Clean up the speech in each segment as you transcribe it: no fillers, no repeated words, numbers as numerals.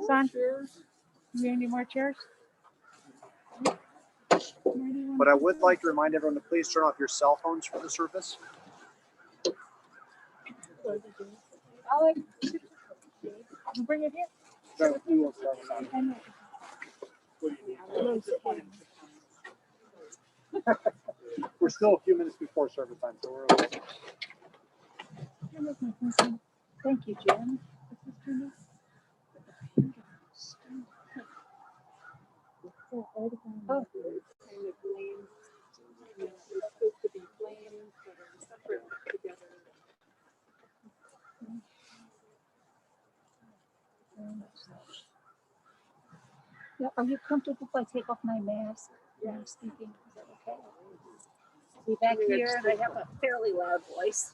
Son, you need more chairs? But I would like to remind everyone to please turn off your cell phones for the service. Alex, you bring it here. We're still a few minutes before service time, so we're okay. Thank you, Jim. Oh. Yeah, are you comfortable if I take off my mask when I'm speaking? Is that okay? Be back here, and I have a fairly loud voice.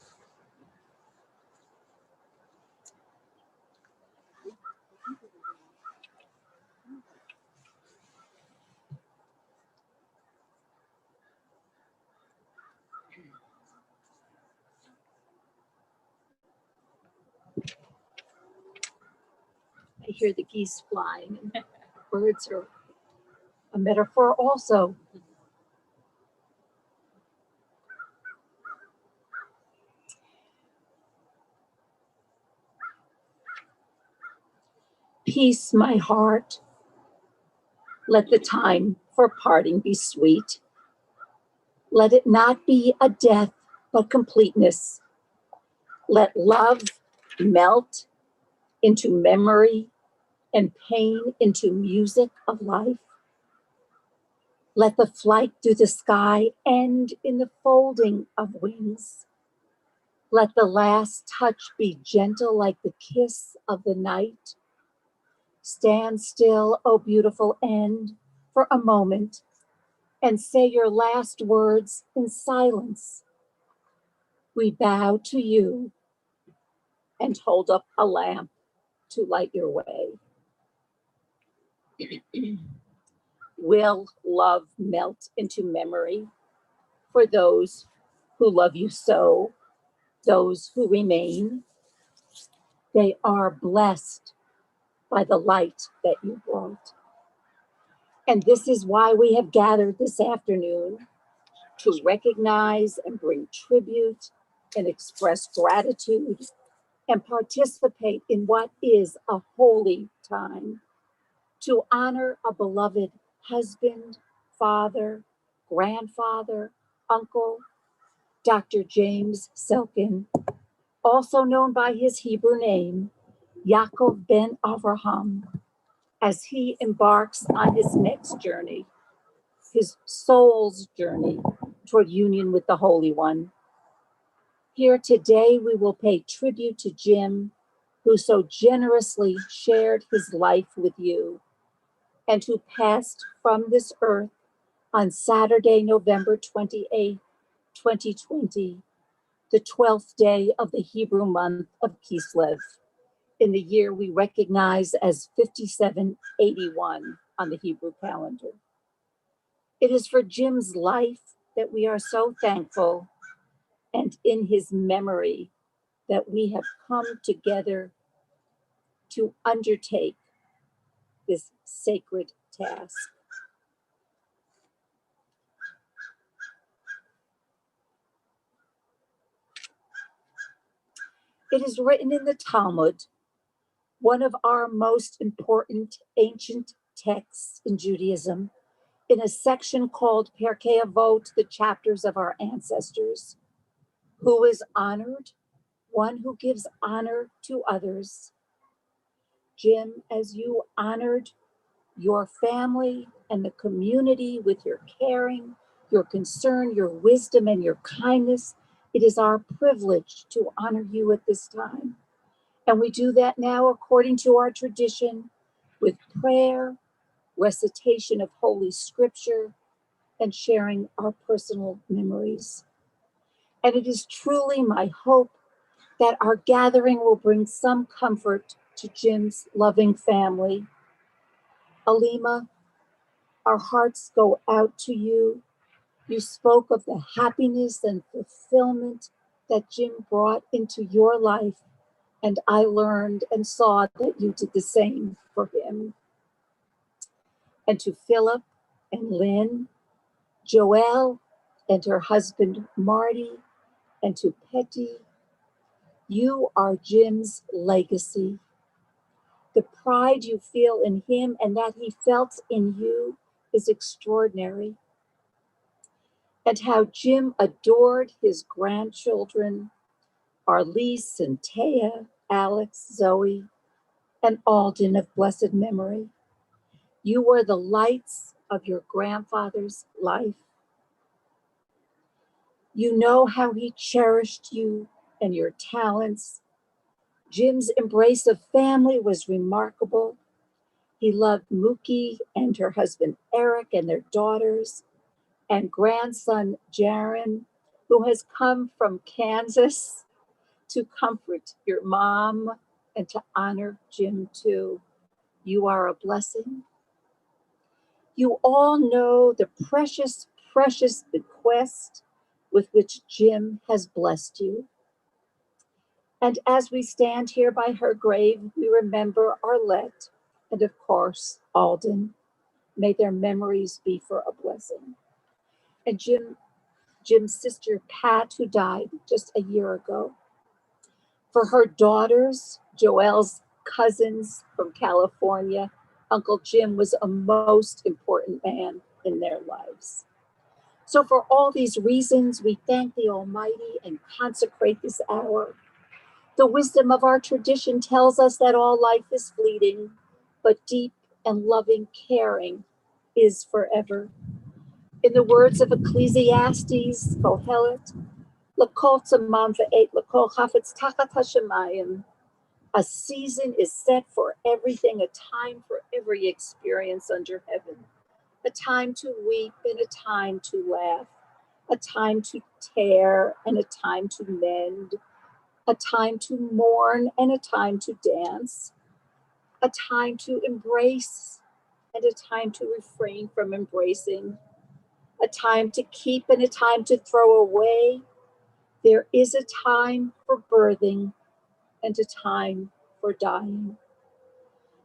I hear the geese flying, and birds are a metaphor also. Peace, my heart. Let the time for parting be sweet. Let it not be a death, but completeness. Let love melt into memory and pain into music of life. Let the flight through the sky end in the folding of wings. Let the last touch be gentle like the kiss of the night. Stand still, O beautiful end, for a moment, and say your last words in silence. We bow to you and hold up a lamp to light your way. Will love melt into memory for those who love you so, those who remain? They are blessed by the light that you brought. And this is why we have gathered this afternoon, to recognize and bring tribute and express gratitude and participate in what is a holy time, to honor a beloved husband, father, grandfather, uncle, Dr. James Selkin, also known by his Hebrew name, Yaakov ben Avraham, as he embarks on his next journey, his soul's journey toward union with the Holy One. Here today, we will pay tribute to Jim, who so generously shared his life with you and who passed from this earth on Saturday, November 28, 2020, the 12th day of the Hebrew month of Kislev, in the year we recognize as 5781 on the Hebrew calendar. It is for Jim's life that we are so thankful, and in his memory that we have come together to undertake this sacred task. It is written in the Talmud, one of our most important ancient texts in Judaism, in a section called Perkei Avot, the chapters of our ancestors. Who is honored? One who gives honor to others. Jim, as you honored your family and the community with your caring, your concern, your wisdom, and your kindness, it is our privilege to honor you at this time. And we do that now according to our tradition with prayer, recitation of Holy Scripture, and sharing our personal memories. And it is truly my hope that our gathering will bring some comfort to Jim's loving family. Alima, our hearts go out to you. You spoke of the happiness and fulfillment that Jim brought into your life and I learned and saw that you did the same for him. And to Philip and Lynn, Joelle and her husband Marty, and to Petty, you are Jim's legacy. The pride you feel in him and that he felt in you is extraordinary. And how Jim adored his grandchildren, Arlise and Taya, Alex, Zoe, and Alden of blessed memory. You were the lights of your grandfather's life. You know how he cherished you and your talents. Jim's embrace of family was remarkable. He loved Mookie and her husband Eric and their daughters, and grandson Jaron, who has come from Kansas to comfort your mom and to honor Jim too. You are a blessing. You all know the precious, precious bequest with which Jim has blessed you. And as we stand here by her grave, we remember Arlette and, of course, Alden. May their memories be for a blessing. And Jim's sister, Pat, who died just a year ago. For her daughters, Joelle's cousins from California, Uncle Jim was a most important man in their lives. So for all these reasons, we thank the Almighty and consecrate this hour. The wisdom of our tradition tells us that all life is fleeting, but deep and loving caring is forever. In the words of Ecclesiastes, Kohelet, L'kol tzemam ve'et l'kol chafetz tachat hashemayim. A season is set for everything, a time for every experience under heaven. A time to weep and a time to laugh. A time to tear and a time to mend. A time to mourn and a time to dance. A time to embrace and a time to refrain from embracing. A time to keep and a time to throw away. There is a time for birthing and a time for dying.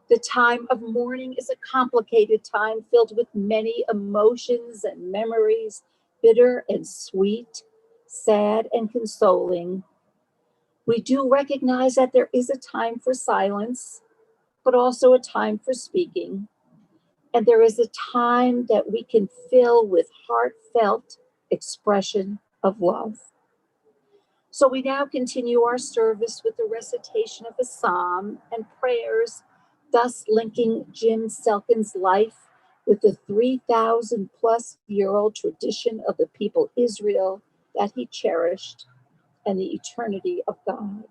The time of mourning is a complicated time filled with many emotions and memories, bitter and sweet, sad and consoling. We do recognize that there is a time for silence, but also a time for speaking. And there is a time that we can fill with heartfelt expression of love. So we now continue our service with the recitation of a psalm and prayers, thus linking Jim Selkin's life with the 3,000 plus year old tradition of the people Israel that he cherished and the eternity of God.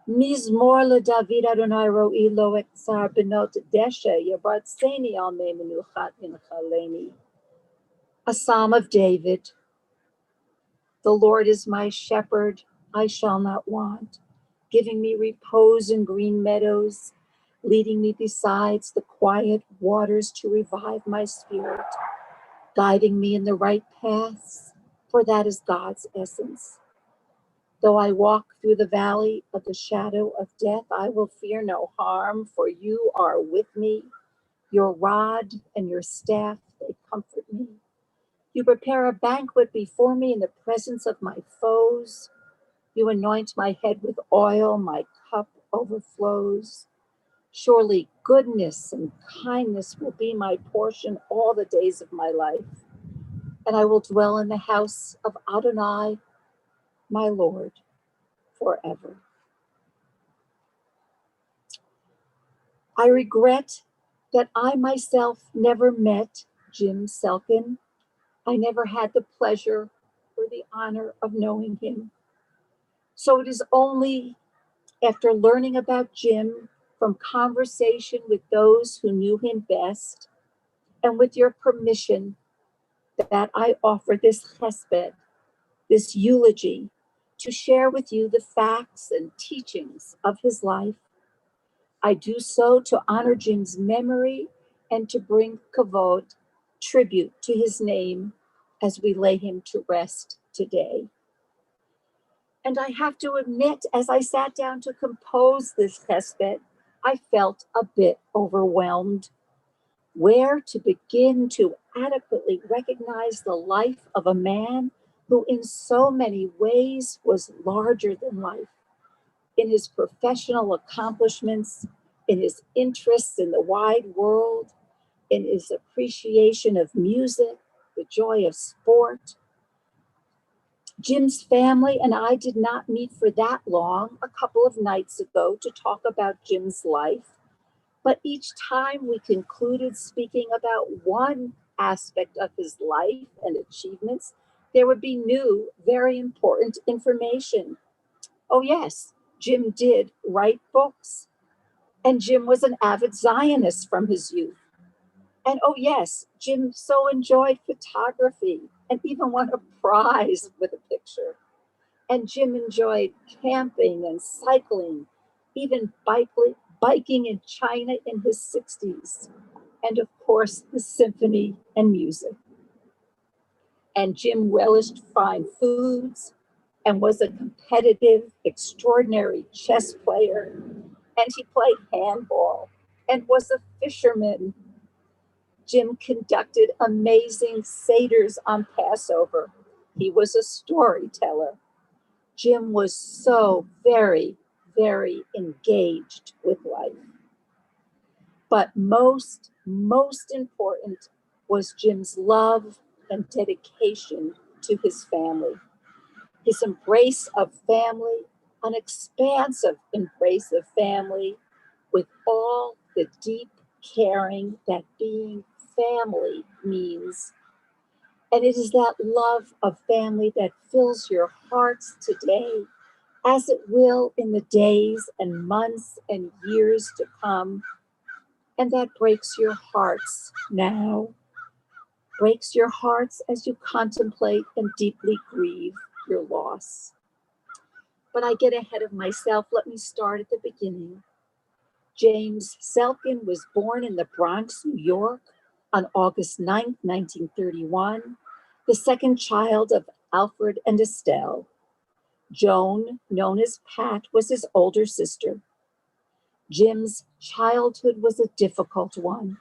Mizmor LeDavid Adonai ro'i lo ektzar benot deshe yabratzeni al me menuchat yinchaleni. A psalm of David. The Lord is my shepherd, I shall not want, giving me repose in green meadows, leading me beside the quiet waters to revive my spirit, guiding me in the right paths, for that is God's essence. Though I walk through the valley of the shadow of death, I will fear no harm, for you are with me. Your rod and your staff, they comfort me. You prepare a banquet before me in the presence of my foes. You anoint my head with oil, my cup overflows. Surely goodness and kindness will be my portion all the days of my life, and I will dwell in the house of Adonai, my Lord, forever. I regret that I myself never met Jim Selkin. I never had the pleasure or the honor of knowing him. So it is only after learning about Jim from conversation with those who knew him best, and with your permission, that I offer this chesed, this eulogy, to share with you the facts and teachings of his life. I do so to honor Jim's memory and to bring kavod, tribute to his name, as we lay him to rest today. And I have to admit, as I sat down to compose this testbed, I felt a bit overwhelmed. Where to begin to adequately recognize the life of a man who, in so many ways, was larger than life in his professional accomplishments, in his interests in the wide world, in his appreciation of music, the joy of sport. Jim's family and I did not meet for that long a couple of nights ago to talk about Jim's life, but each time we concluded speaking about one aspect of his life and achievements, there would be new, very important information. Oh, yes, Jim did write books, and Jim was an avid Zionist from his youth. And oh, yes, Jim so enjoyed photography and even won a prize with a picture. And Jim enjoyed camping and cycling, even biking in China in his 60s. And of course, the symphony and music. And Jim relished fine foods and was a competitive, extraordinary chess player. And he played handball and was a fisherman. Jim conducted amazing seders on Passover. He was a storyteller. Jim was so very, very engaged with life. But most important was Jim's love and dedication to his family. His embrace of family, an expansive embrace of family with all the deep caring that being family means. And it is that love of family that fills your hearts today, as it will in the days and months and years to come. And that breaks your hearts now, breaks your hearts as you contemplate and deeply grieve your loss. But I get ahead of myself. Let me start at the beginning. James Selkin was born in the Bronx, New York on August 9th, 1931, the second child of Alfred and Estelle. Joan, known as Pat, was his older sister. Jim's childhood was a difficult one.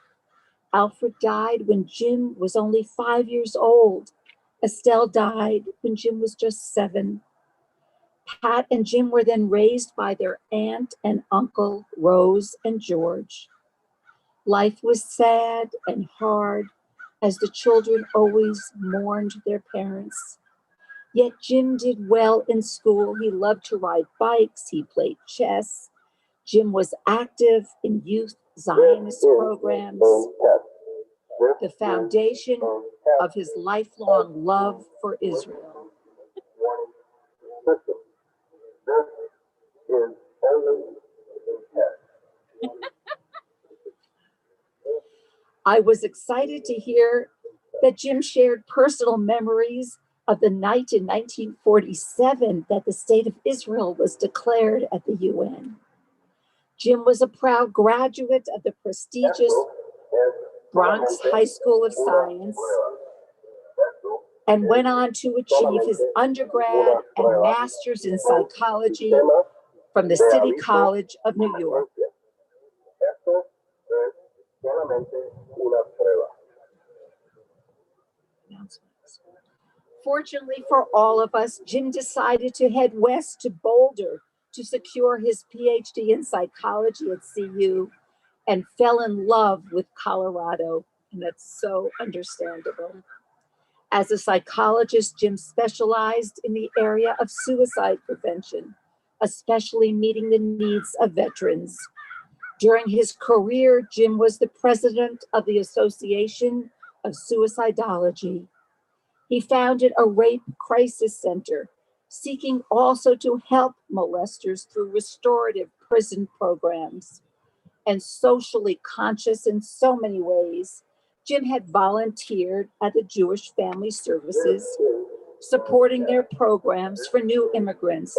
Alfred died when Jim was only 5 years old. Estelle died when Jim was just 7. Pat and Jim were then raised by their aunt and uncle, Rose and George. Life was sad and hard, as the children always mourned their parents. Yet Jim did well in school. He loved to ride bikes. He played chess. Jim was active in youth Zionist programs, the foundation of his lifelong love for Israel. I was excited to hear that Jim shared personal memories of the night in 1947 that the state of Israel was declared at the UN. Jim was a proud graduate of the prestigious Bronx High School of Science and went on to achieve his undergrad and master's in psychology from the City College of New York. Fortunately for all of us, Jim decided to head west to Boulder to secure his PhD in psychology at CU and fell in love with Colorado, and that's so understandable. As a psychologist, Jim specialized in the area of suicide prevention, especially meeting the needs of veterans. During his career, Jim was the president of the Association of Suicidology. He founded a rape crisis center, seeking also to help molesters through restorative prison programs. And socially conscious in so many ways, Jim had volunteered at the Jewish Family Services, supporting their programs for new immigrants.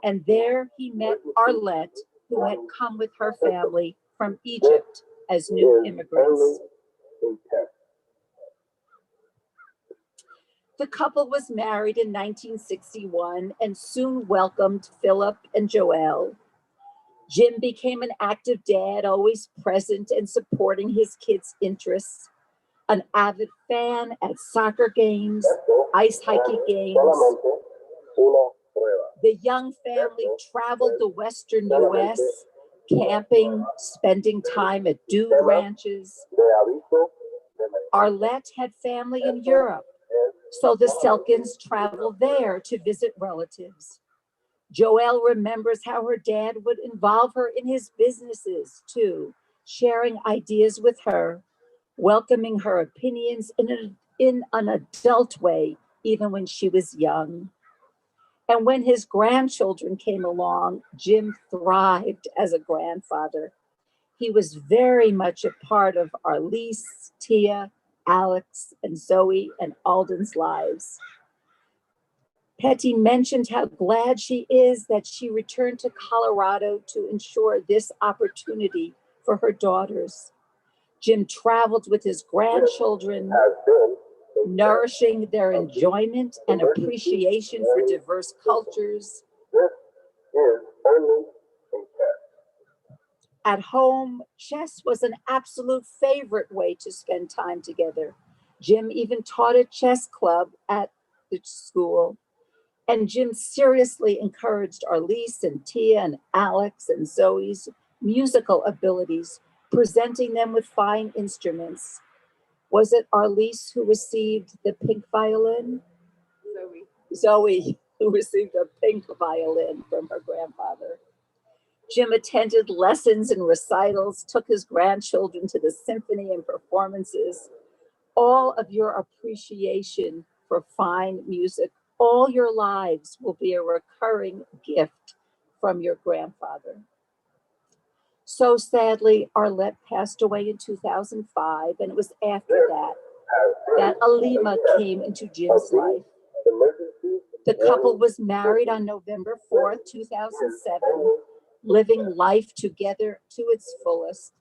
And there he met Arlette, who had come with her family from Egypt as new immigrants. The couple was married in 1961 and soon welcomed Philip and Joelle. Jim became an active dad, always present and supporting his kids' interests, an avid fan at soccer games, ice hockey games. The young family traveled the western US, camping, spending time at dude ranches. Arlette had family in Europe, so the Selkins traveled there to visit relatives. Joelle remembers how her dad would involve her in his businesses too, sharing ideas with her, welcoming her opinions in an adult way, even when she was young. And when his grandchildren came along, Jim thrived as a grandfather. He was very much a part of Arlise, Tia, Alex, and Zoe and Alden's lives. Petty mentioned how glad she is that she returned to Colorado to ensure this opportunity for her daughters. Jim traveled with his grandchildren, nourishing their enjoyment and appreciation for diverse cultures. At home, chess was an absolute favorite way to spend time together. Jim even taught a chess club at the school. And Jim seriously encouraged Arlise and Tia and Alex and Zoe's musical abilities, presenting them with fine instruments. Was it Arlise who received the pink violin? Zoe, who received a pink violin from her grandfather. Jim attended lessons and recitals, took his grandchildren to the symphony and performances. All of your appreciation for fine music all your lives will be a recurring gift from your grandfather. So sadly, Arlette passed away in 2005, and it was after that Alima came into Jim's life. The couple was married on November 4th, 2007, living life together to its fullest.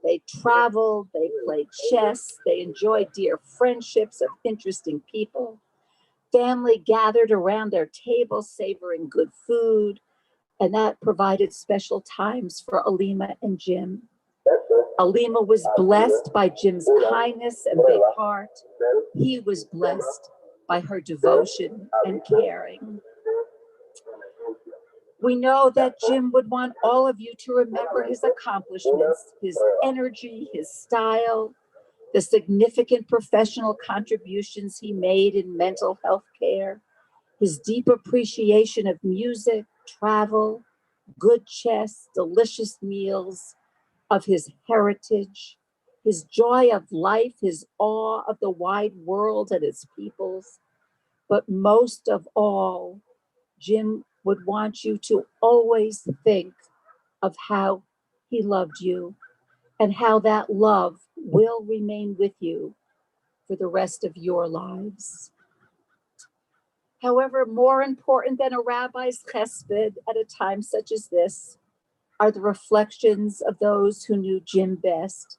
They traveled, they played chess, they enjoyed dear friendships of interesting people. Family gathered around their table, savoring good food, and that provided special times for Alima and Jim. Alima was blessed by Jim's kindness and big heart. He was blessed by her devotion and caring. We know that Jim would want all of you to remember his accomplishments, his energy, his style, the significant professional contributions he made in mental health care, his deep appreciation of music, travel, good chess, delicious meals, of his heritage, his joy of life, his awe of the wide world and its peoples. But most of all, Jim would want you to always think of how he loved you and how that love will remain with you for the rest of your lives. However, more important than a rabbi's chesed at a time such as this are the reflections of those who knew Jim best.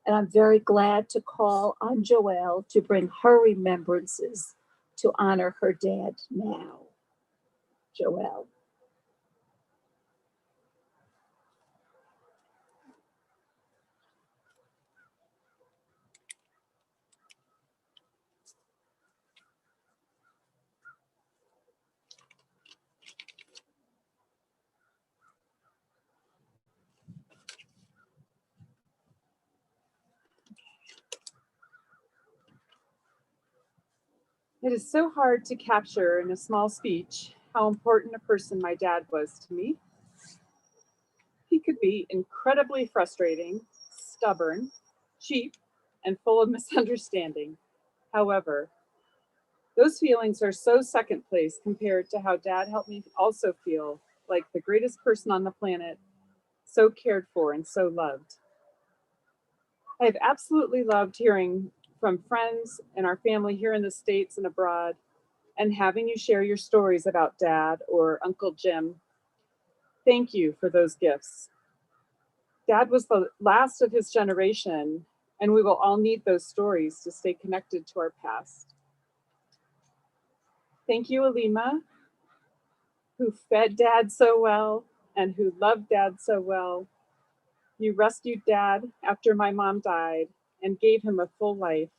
And I'm very glad to call on Joelle to bring her remembrances to honor her dad now. Joelle. It is so hard to capture in a small speech how important a person my dad was to me. He could be incredibly frustrating, stubborn, cheap, and full of misunderstanding. However, those feelings are so second place compared to how dad helped me also feel like the greatest person on the planet, so cared for and so loved. I've absolutely loved hearing from friends and our family here in the States and abroad and having you share your stories about dad or Uncle Jim. Thank you for those gifts. Dad was the last of his generation, and we will all need those stories to stay connected to our past. Thank you, Alima, who fed Dad so well and who loved Dad so well. You rescued Dad after my mom died and gave him a full life.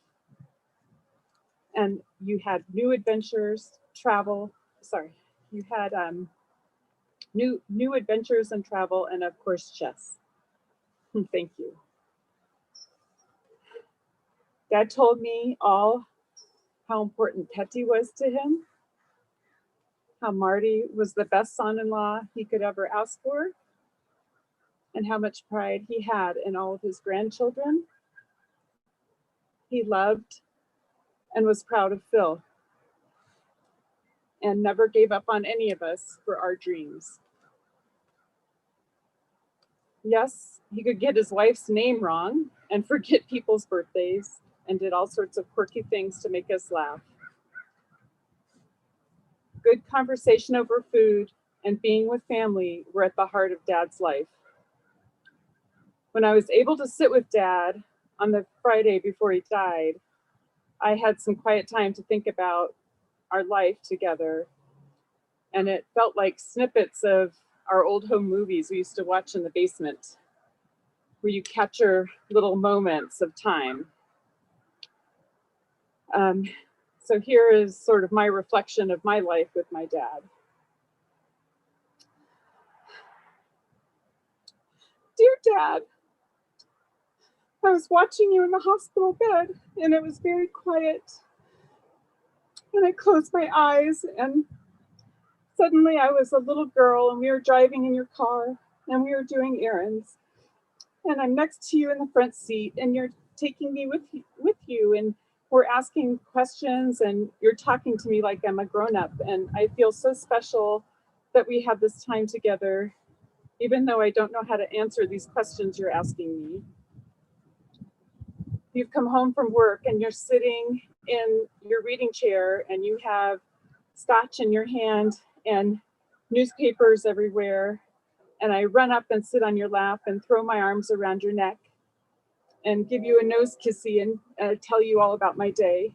And you had new adventures, travel. Sorry, you had new adventures and travel, and of course chess. Thank you. Dad told me all how important Petty was to him, how Marty was the best son-in-law he could ever ask for, and how much pride he had in all of his grandchildren. He loved and was proud of Phil and never gave up on any of us for our dreams. Yes, he could get his wife's name wrong and forget people's birthdays and did all sorts of quirky things to make us laugh. Good conversation over food and being with family were at the heart of Dad's life. When I was able to sit with Dad on the Friday before he died, I had some quiet time to think about our life together. And it felt like snippets of our old home movies we used to watch in the basement, where you capture little moments of time. So here is sort of my reflection of my life with my dad. Dear Dad, I was watching you in the hospital bed and it was very quiet. And I closed my eyes and suddenly I was a little girl and we were driving in your car and we were doing errands. And I'm next to you in the front seat and you're taking me with you and we're asking questions and you're talking to me like I'm a grown-up. And I feel so special that we have this time together, even though I don't know how to answer these questions you're asking me. You've come home from work and you're sitting in your reading chair and you have scotch in your hand and newspapers everywhere. And I run up and sit on your lap and throw my arms around your neck and give you a nose kissy and tell you all about my day.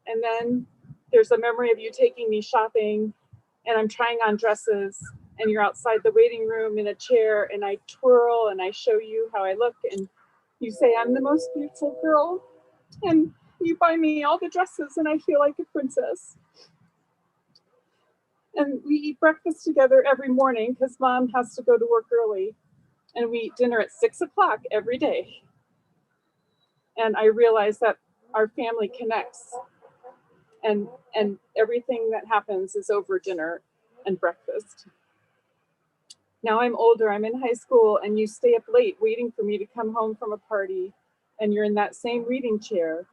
And then there's a memory of you taking me shopping and I'm trying on dresses and you're outside the waiting room in a chair and I twirl and I show you how I look and you say I'm the most beautiful girl and you buy me all the dresses and I feel like a princess. And we eat breakfast together every morning because Mom has to go to work early and we eat dinner at 6 o'clock every day. And I realize that our family connects and everything that happens is over dinner and breakfast. Now I'm older, I'm in high school, and you stay up late waiting for me to come home from a party, and you're in that same reading chair,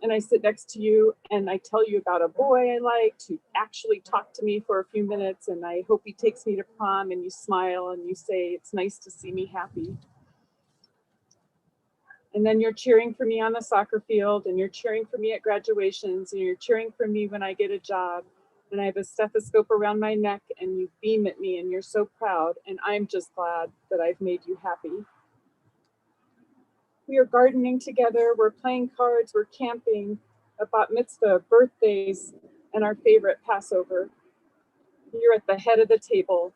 and I sit next to you, and I tell you about a boy I liked who actually talked to me for a few minutes, and I hope he takes me to prom, and you smile, and you say, it's nice to see me happy. And then you're cheering for me on the soccer field, and you're cheering for me at graduations, and you're cheering for me when I get a job, and I have a stethoscope around my neck, and you beam at me, and you're so proud, and I'm just glad that I've made you happy. We are gardening together, we're playing cards, we're camping, a bat mitzvah, birthdays, and our favorite Passover. You're at the head of the table,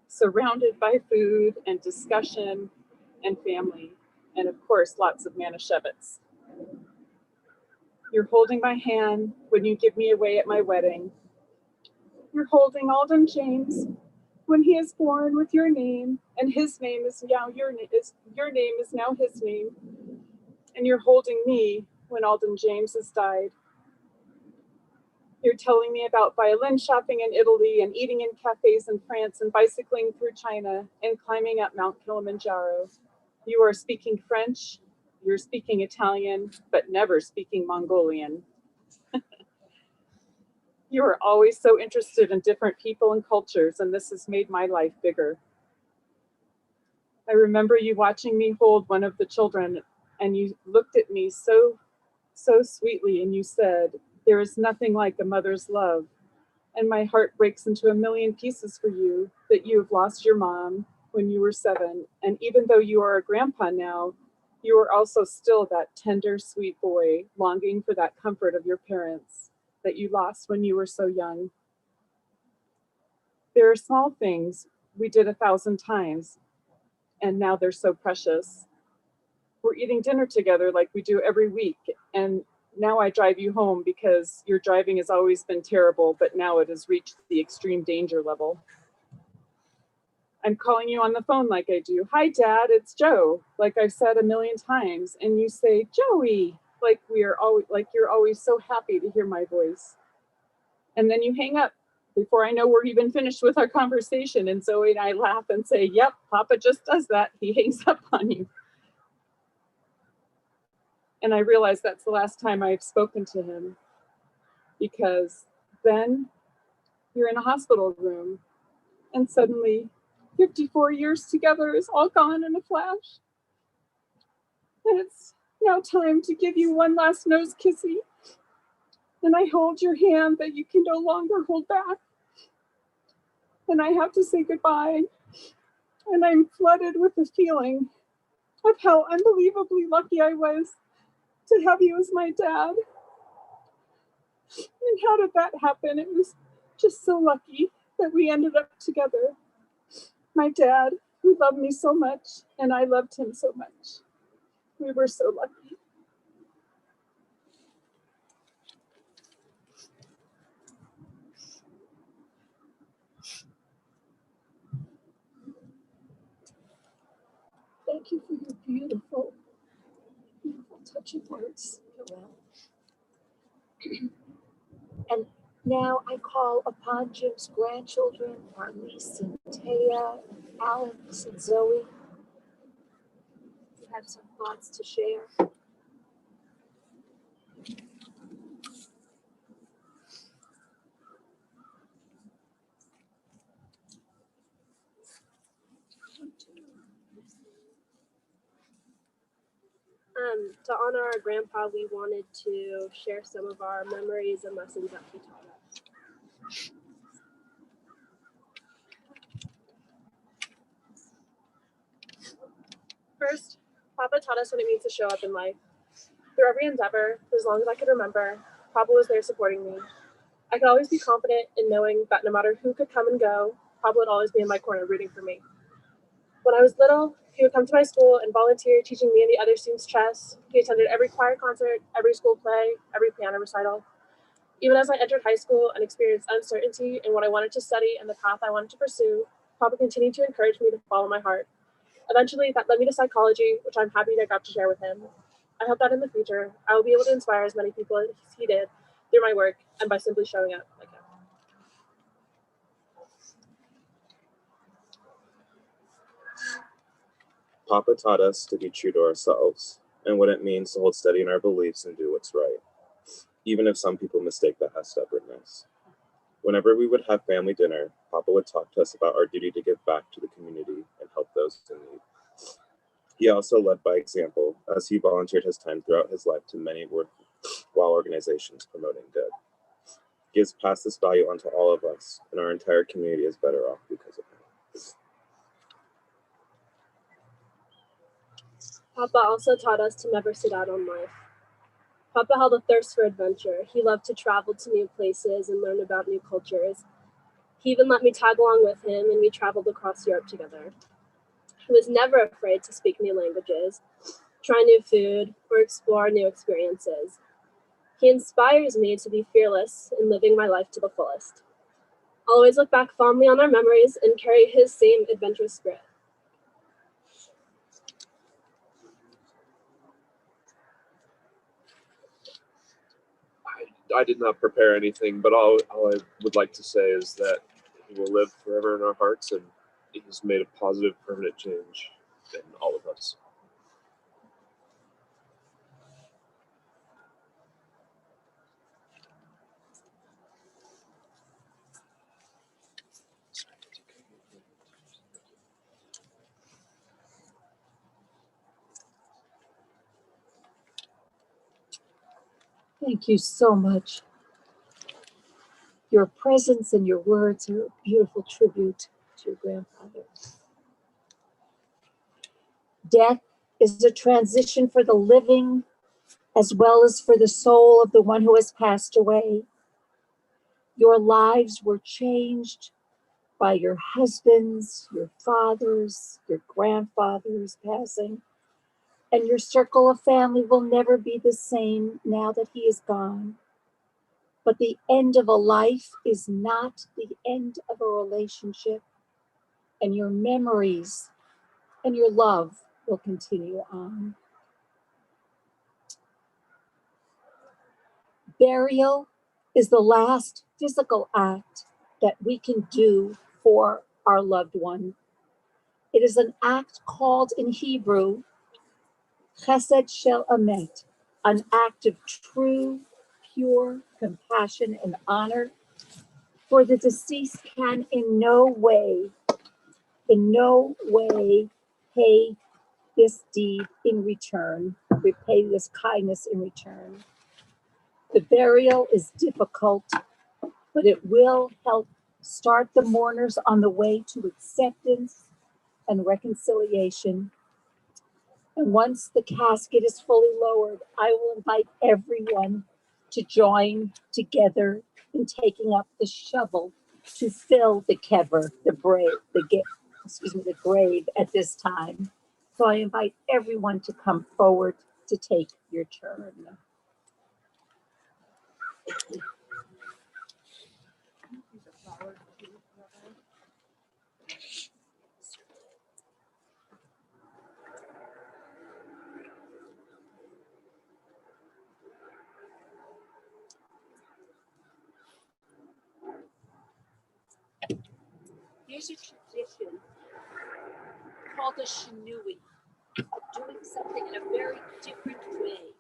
surrounded by food and discussion and family, and of course, lots of Manischewitz. You're holding my hand when you give me away at my wedding. You're holding Alden James when he is born with your name, and his name is now your name is now his name. And you're holding me when Alden James has died. You're telling me about violin shopping in Italy and eating in cafes in France and bicycling through China and climbing up Mount Kilimanjaro. You are speaking French, you're speaking Italian, but never speaking Mongolian. You are always so interested in different people and cultures, and this has made my life bigger. I remember you watching me hold one of the children, and you looked at me so sweetly, and you said, there is nothing like a mother's love. And my heart breaks into a million pieces for you that you have lost your mom when you were 7. And even though you are a grandpa now, you are also still that tender, sweet boy longing for that comfort of your parents. that you lost when you were so young. There are small things we did 1,000 times, and now they're so precious. We're eating dinner together like we do every week, and now I drive you home because your driving has always been terrible, but now it has reached the extreme danger level. I'm calling you on the phone like I do. Hi, Dad, it's Joe, like I've said a million times, and you say, Joey, like you're always so happy to hear my voice. And then you hang up before I know we're even finished with our conversation, and Zoe and I laugh and say, yep, Papa just does that. He hangs up on you. And I realize that's the last time I've spoken to him, because then you're in a hospital room and suddenly 54 years together is all gone in a flash. And it's now time to give you one last nose kissy. And I hold your hand that you can no longer hold back. And I have to say goodbye. And I'm flooded with the feeling of how unbelievably lucky I was to have you as my dad. And how did that happen? It was just so lucky that we ended up together. My dad, who loved me so much, and I loved him so much. We were so lucky. Thank you for your beautiful, beautiful touching words, Noel. And now I call upon Jim's grandchildren, Marlise and Taya, Alex and Zoe, who have some thoughts to share. To honor our grandpa, we wanted to share some of our memories and lessons that he taught us. First, Papa taught us what it means to show up in life. Through every endeavor, for as long as I could remember, Papa was there supporting me. I could always be confident in knowing that no matter who could come and go, Papa would always be in my corner rooting for me. When I was little, he would come to my school and volunteer teaching me and the other students chess. He attended every choir concert, every school play, every piano recital. Even as I entered high school and experienced uncertainty in what I wanted to study and the path I wanted to pursue, Papa continued to encourage me to follow my heart. Eventually, that led me to psychology, which I'm happy I got to share with him. I hope that in the future, I will be able to inspire as many people as he did through my work and by simply showing up like him. Papa taught us to be true to ourselves and what it means to hold steady in our beliefs and do what's right, even if some people mistake that as stubbornness. Whenever we would have family dinner, Papa would talk to us about our duty to give back to the community and help those in need. He also led by example, as he volunteered his time throughout his life to many worthwhile organizations promoting good. He has passed this value on to all of us, and our entire community is better off because of him. Papa also taught us to never sit out on life. Papa held a thirst for adventure. He loved to travel to new places and learn about new cultures. He even let me tag along with him, and we traveled across Europe together. He was never afraid to speak new languages, try new food, or explore new experiences. He inspires me to be fearless in living my life to the fullest. I'll always look back fondly on our memories and carry his same adventurous spirit. I did not prepare anything, but all I would like to say is that he will live forever in our hearts, and he has made a positive, permanent change in all of us. Thank you so much. Your presence and your words are a beautiful tribute to your grandfather. Death is a transition for the living as well as for the soul of the one who has passed away. Your lives were changed by your husbands, your fathers, your grandfathers passing, and your circle of family will never be the same now that he is gone. But the end of a life is not the end of a relationship, and your memories and your love will continue on. Burial is the last physical act that we can do for our loved one. It is an act called in Hebrew chesed shel emet, an act of true, pure compassion and honor, for the deceased can in no way pay this deed in return, repay this kindness in return. The burial is difficult, but it will help start the mourners on the way to acceptance and reconciliation. And once the casket is fully lowered, I will invite everyone to join together in taking up the shovel to fill the kever, the grave at this time. So I invite everyone to come forward to take your turn. There's a tradition called a shinui, of doing something in a very different way.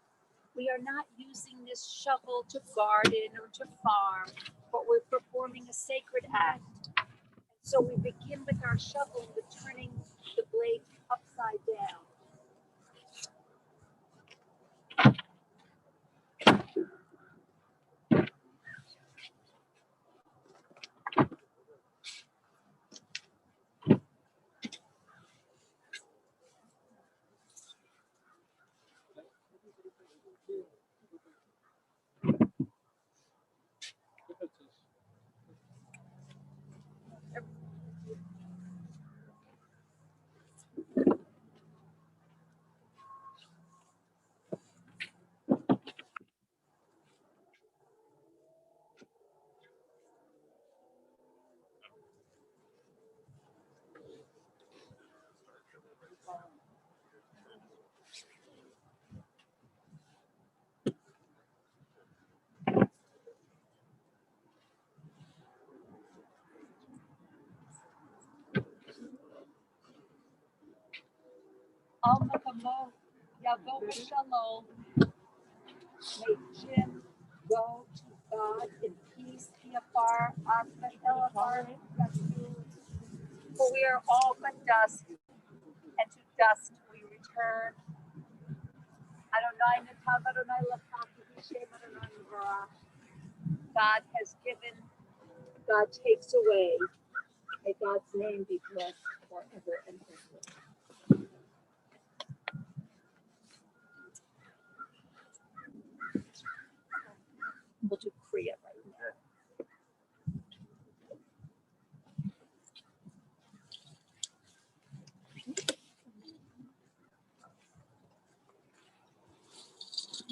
We are not using this shovel to garden or to farm, but we're performing a sacred act. So we begin with our shovel with turning the blade upside down. Al Makamo Yavo Shalom. May Jim go to God in peace. Piafar Elafar Yatu. For we are all but dust, and to dust we return. Adonai Natav Adonai Lakach Hashem Adonai Yvarach. God has given, God takes away. May God's name be blessed forever and ever. We'll do Kriya right now.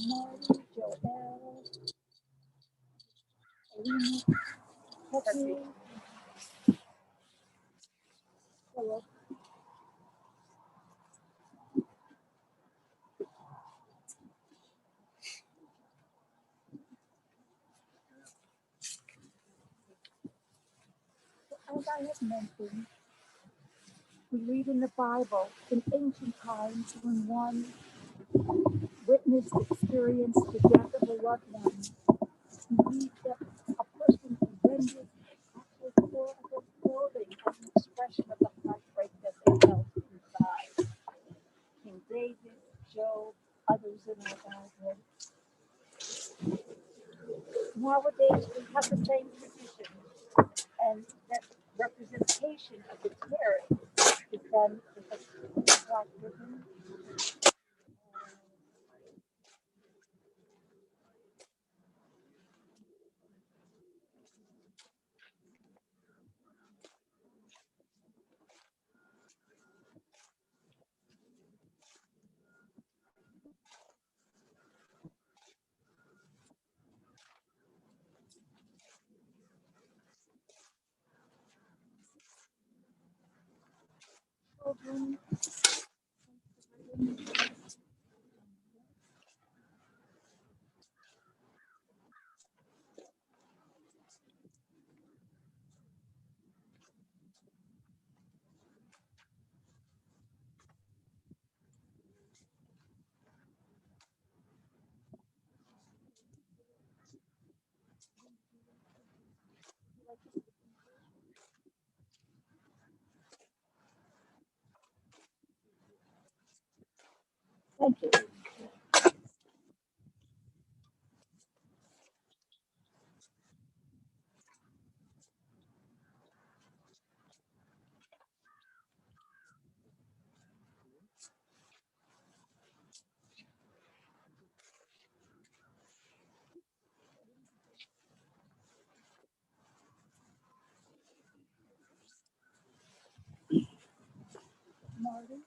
Marty, Joel, Alina, Pepe, Philip. As I have mentioned, we read in the Bible in ancient times when one witnessed, experienced the death of a loved one. We read that a person rendered actually tore their clothing as an expression of the heartbreak that they felt inside. King David, Job, others in our Bible. Nowadays, we have the same tradition, and that representation of the terror is done with a black ribbon. children. Thank you. Marty?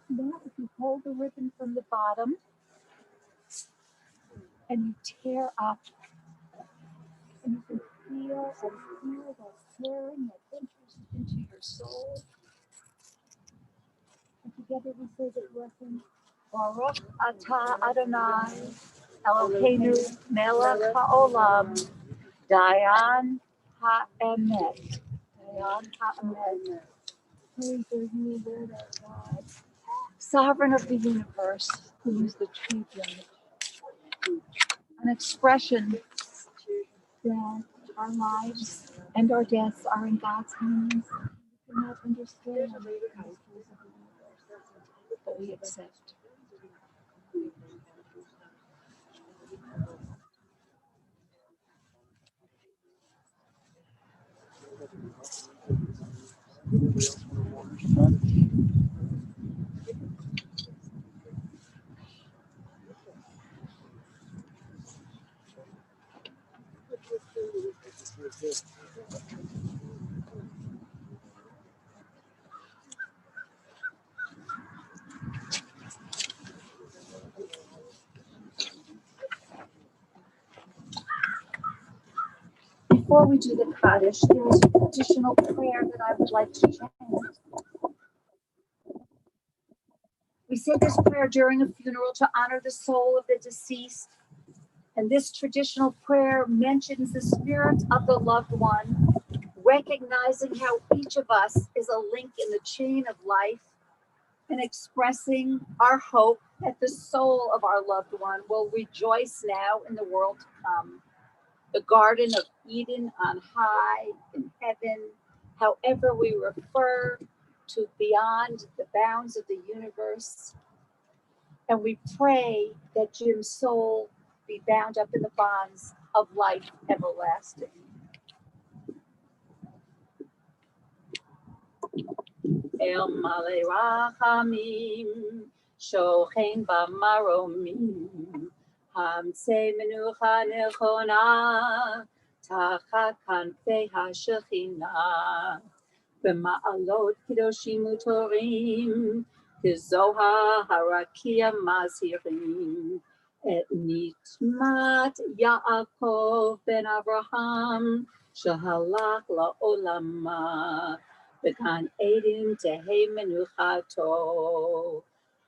Now, if you hold the ribbon from the bottom and you tear up, and you can feel that tearing that enters into your soul. And together we say the blessing. Baruch atah Adonai Eloheinu melech haolam Dayan ha'emet. Dayan ha'emet. Praise are you, Lord our God, sovereign of the universe, who is the true judge. An expression that our lives and our deaths are in God's hands. We cannot understand the mysteries of the universe, but we accept. Before we do the Kaddish, there is an additional prayer that I would like to chant. We say this prayer during a funeral to honor the soul of the deceased. And this traditional prayer mentions the spirit of the loved one, recognizing how each of us is a link in the chain of life, and expressing our hope that the soul of our loved one will rejoice now in the world to come. The Garden of Eden on high in heaven, however we refer to beyond the bounds of the universe. And we pray that Jim's soul be bound up in the bonds of life everlasting. El Male Rachamim, Shochen Bamaromim, Hamse Menucha Nechona, Tachat Kanfei HaShechina, B'ma'alot Kedoshim Utorim, Kizoha Harakia Mazhirim, Et Nitmat Yaakov Ben Abraham, Shahalach La'olama, Bekan Eden Tehe Menuchato,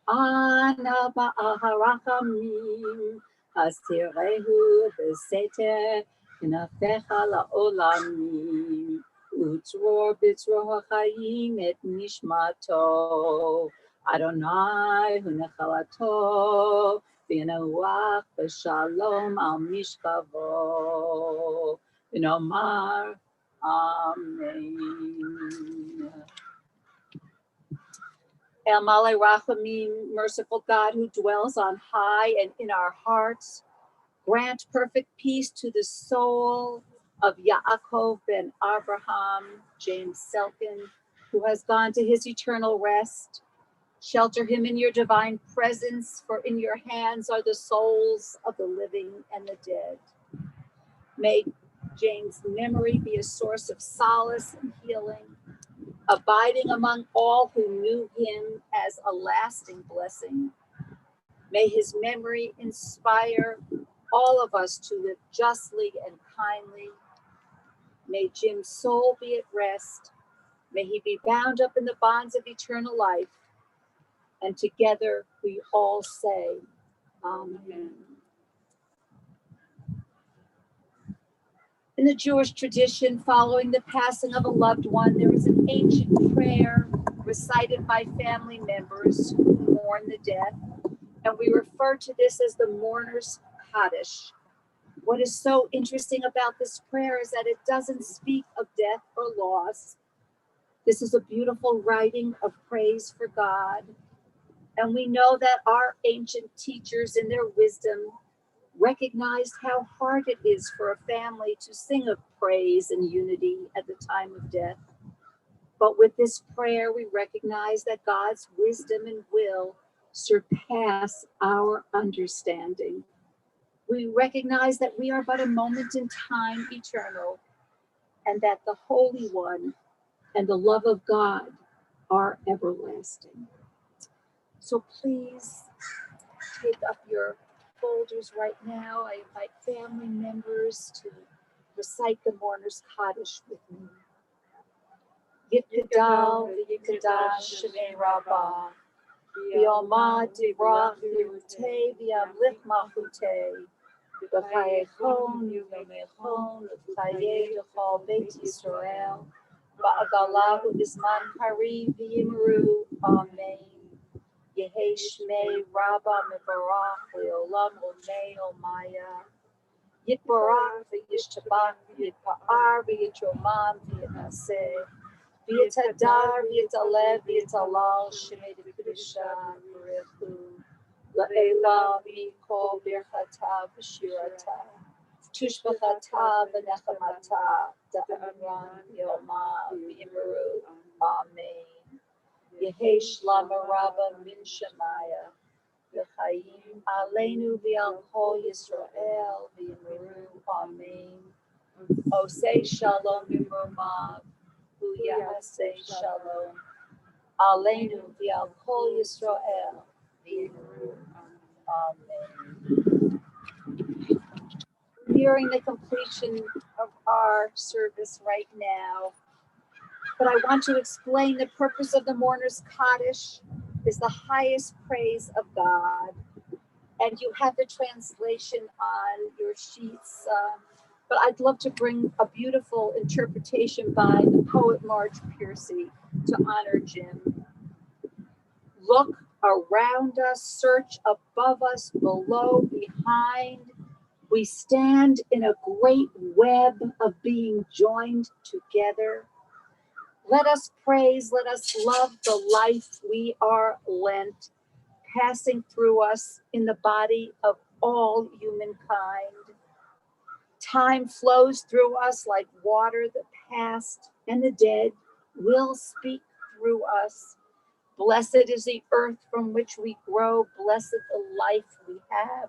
Ana Ba'aharachamim, Asirehu Beseter, Nafecha La'olamim, Utzror Bitzror HaChaim Et Nishmato, Adonai Hunechalato, V'Yanoach B'Shalom Al Mishkavo, V'Nomar Amen. El Malay Rachamim, merciful God who dwells on high and in our hearts, grant perfect peace to the soul of Yaakov ben Abraham, James Selkin, who has gone to his eternal rest, Shelter him in your divine presence, for in your hands are the souls of the living and the dead. May James' memory be a source of solace and healing, abiding among all who knew him as a lasting blessing. May his memory inspire all of us to live justly and kindly. May Jim's soul be at rest. May he be bound up in the bonds of eternal life. And together we all say, Amen. In the Jewish tradition, following the passing of a loved one, there is an ancient prayer recited by family members who mourn the death, and we refer to this as the mourner's Kaddish. What is so interesting about this prayer is that it doesn't speak of death or loss. This is a beautiful writing of praise for God. And we know that our ancient teachers in their wisdom recognized how hard it is for a family to sing of praise and unity at the time of death. But with this prayer, we recognize that God's wisdom and will surpass our understanding. We recognize that we are but a moment in time eternal, and that the Holy One and the love of God are everlasting. So please take up your folders right now. I invite family members to recite the mourner's Kaddish with me. Yikadal v'yikadal shemei rabbah, v'yomad divrach v'yirutei v'yamlich malchutei, v'chayechon v'yomechon v'chayei d'chol Beit Yisrael, v'agalah v'bizman kariv v'yimeru. Amen. Yehi Shmei Rabba Mevarach Leolam Omei Omaya. Yitbarach v'yishtabach v'yitpa'ar v'yitromam v'yitnaseh. V'yitadar v'yitalev v'yitalal Shemei D'Kedusha V'rechu. La'ela v'yikol birchata v'shirata. Tushbachata v'nechamata. Da'amran v'yomah v'yimeru. Amen. Yehi Shlama Rabba Min Shemaya, V'chaim Aleinu V'al Kol Yisrael V'yimeru. Amen. Osei Shalom V'mromav, Hu Yahasei Shalom Aleinu V'al Kol Yisrael V'yimeru. Amen. Nearing the completion of our service right now, but I want to explain the purpose of the mourner's Kaddish is the highest praise of God. And you have the translation on your sheets, but I'd love to bring a beautiful interpretation by the poet Marge Piercy to honor Jim. Look around us, search above us, below, behind. We stand in a great web of being joined together. Let us praise, let us love the life we are lent, passing through us in the body of all humankind. Time flows through us like water. The past and the dead will speak through us. Blessed is the earth from which we grow. Blessed the life we have.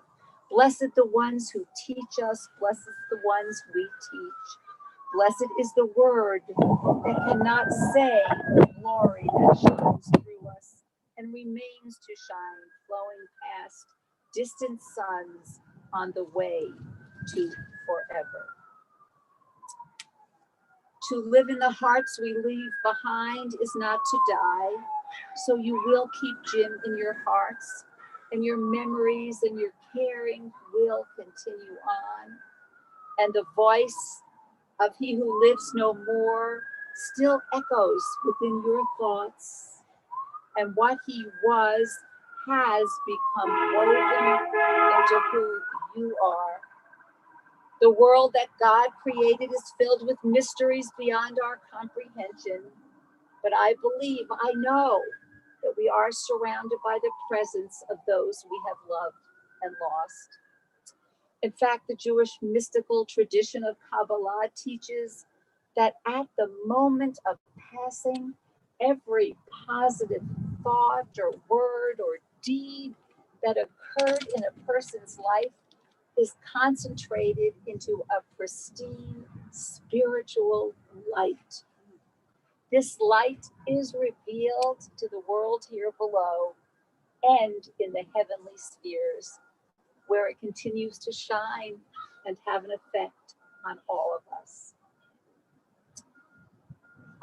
Blessed the ones who teach us. Blessed the ones we teach. Blessed is the word that cannot say the glory that shines through us and remains to shine, flowing past distant suns on the way to forever. To live in the hearts we leave behind is not to die, so you will keep Jim in your hearts, and your memories and your caring will continue on. And the voice of he who lives no more still echoes within your thoughts, and what he was has become woven into who you are. The world that God created is filled with mysteries beyond our comprehension, but I believe, I know that we are surrounded by the presence of those we have loved and lost. In fact, the Jewish mystical tradition of Kabbalah teaches that at the moment of passing, every positive thought or word or deed that occurred in a person's life is concentrated into a pristine spiritual light. This light is revealed to the world here below and in the heavenly spheres, where it continues to shine and have an effect on all of us.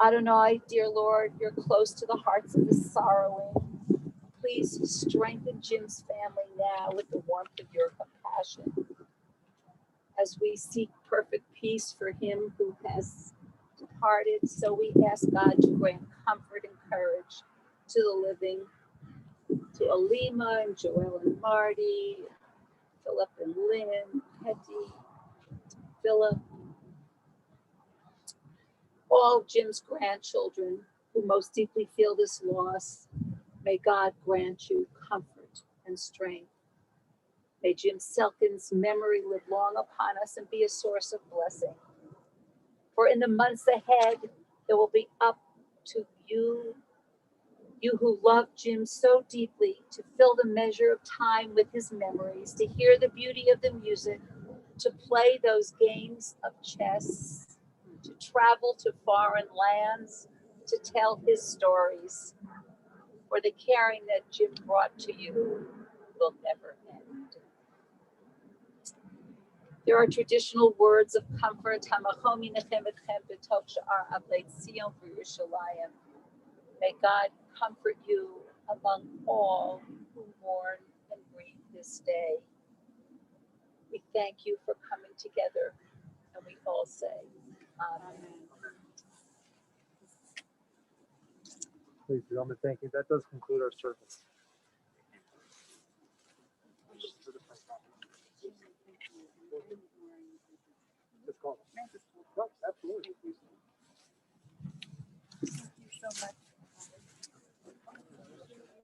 Adonai, dear Lord, you're close to the hearts of the sorrowing. Please strengthen Jim's family now with the warmth of your compassion. As we seek perfect peace for him who has departed, so we ask God to grant comfort and courage to the living, to Alima and Joel and Marty, Philip and Lynn, Hetty, Philip, all Jim's grandchildren who most deeply feel this loss. May God grant you comfort and strength. May Jim Selkin's memory live long upon us and be a source of blessing. For in the months ahead, it will be up to you, you who love Jim so deeply, to fill the measure of time with his memories, to hear the beauty of the music, to play those games of chess, to travel to foreign lands, to tell his stories. For the caring that Jim brought to you will never end. There are traditional words of comfort. May God comfort you among all who mourn and grieve this day. We thank you for coming together, and we all say, Amen. Please do. I'm thank you. That does conclude our service. Just call them. No, absolutely.